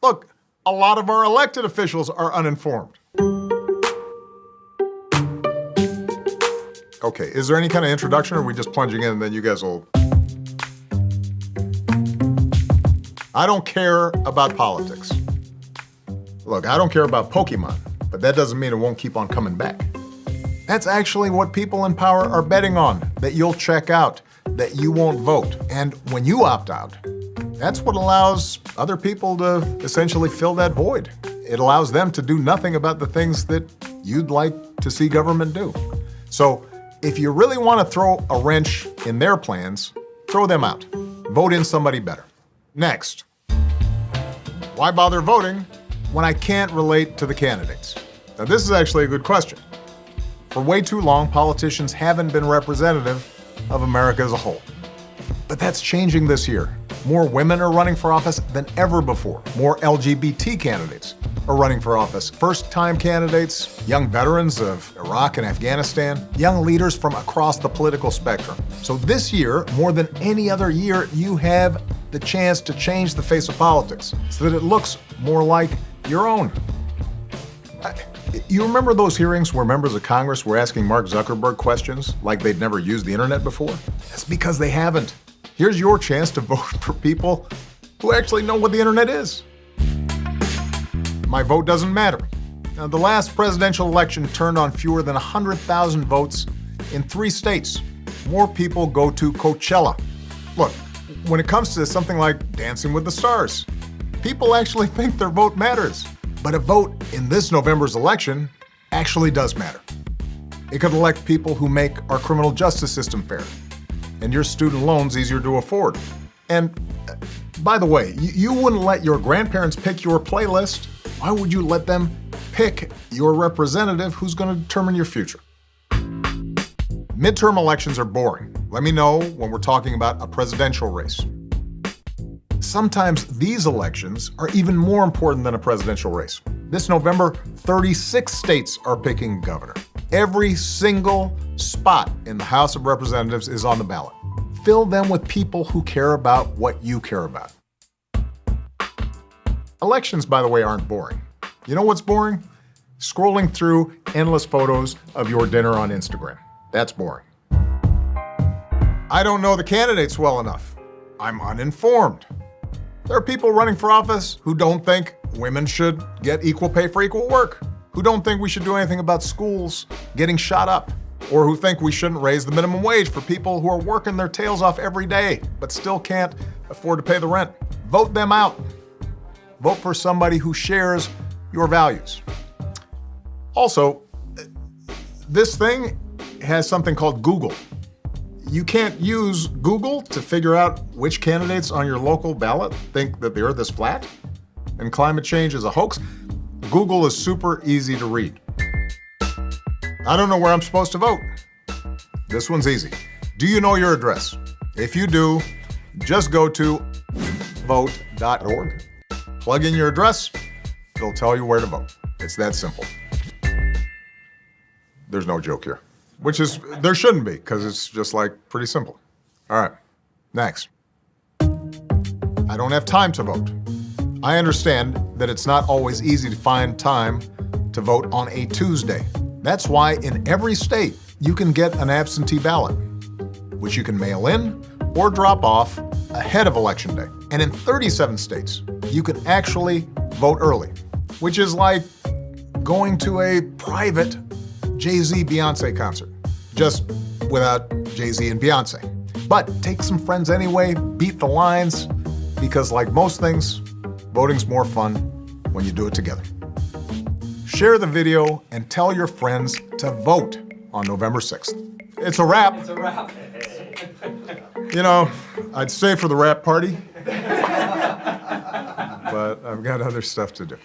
Look, a lot of our elected officials are uninformed. Okay, is there any kind of introduction, or are we just plunging in and then you guys will... I don't care about politics. Look, I don't care about Pokemon, but that doesn't mean it won't keep on coming back. That's actually what people in power are betting on, that you'll check out, that you won't vote. And when you opt out, that's what allows other people to essentially fill that void. It allows them to do nothing about the things that you'd like to see government do. So if you really want to throw a wrench in their plans, throw them out. Vote in somebody better. Next, why bother voting when I can't relate to the candidates? Now, this is actually a good question. For way too long, politicians haven't been representative of America as a whole. But that's changing this year. More women are running for office than ever before. More LGBT candidates are running for office. First-time candidates, young veterans of Iraq and Afghanistan, young leaders from across the political spectrum. So this year, more than any other year, you have the chance to change the face of politics so that it looks more like your own. You remember those hearings where members of Congress were asking Mark Zuckerberg questions like they'd never used the internet before? That's because they haven't. Here's your chance to vote for people who actually know what the internet is. My vote doesn't matter. Now, the last presidential election turned on fewer than 100,000 votes in 3 states. More people go to Coachella. Look, when it comes to something like Dancing with the Stars, people actually think their vote matters. But a vote in this November's election actually does matter. It could elect people who make our criminal justice system fair and your student loans easier to afford. And by the way, you wouldn't let your grandparents pick your playlist. Why would you let them pick your representative who's going to determine your future? Midterm elections are boring. Let me know when we're talking about a presidential race. Sometimes these elections are even more important than a presidential race. This November, 36 states are picking governor. Every single spot in the House of Representatives is on the ballot. Fill them with people who care about what you care about. Elections, by the way, aren't boring. You know what's boring? Scrolling through endless photos of your dinner on Instagram. That's boring. I don't know the candidates well enough. I'm uninformed. There are people running for office who don't think women should get equal pay for equal work, who don't think we should do anything about schools getting shot up, or who think we shouldn't raise the minimum wage for people who are working their tails off every day but still can't afford to pay the rent. Vote them out. Vote for somebody who shares your values. Also, this thing has something called Google. You can't use Google to figure out which candidates on your local ballot think that the earth is flat and climate change is a hoax. Google is super easy to read. I don't know where I'm supposed to vote. This one's easy. Do you know your address? If you do, just go to vote.org, plug in your address, it'll tell you where to vote. It's that simple. There's no joke here. Which is, there shouldn't be, because it's just like pretty simple. All right, next. I don't have time to vote. I understand that it's not always easy to find time to vote on a Tuesday. That's why in every state, you can get an absentee ballot, which you can mail in or drop off ahead of Election Day. And in 37 states, you can actually vote early, which is like going to a private Jay-Z Beyonce concert, just without Jay-Z and Beyonce. But take some friends anyway, beat the lines, because like most things, voting's more fun when you do it together. Share the video and tell your friends to vote on November 6th. It's a wrap. It's a wrap. You know, I'd stay for the wrap party, but I've got other stuff to do.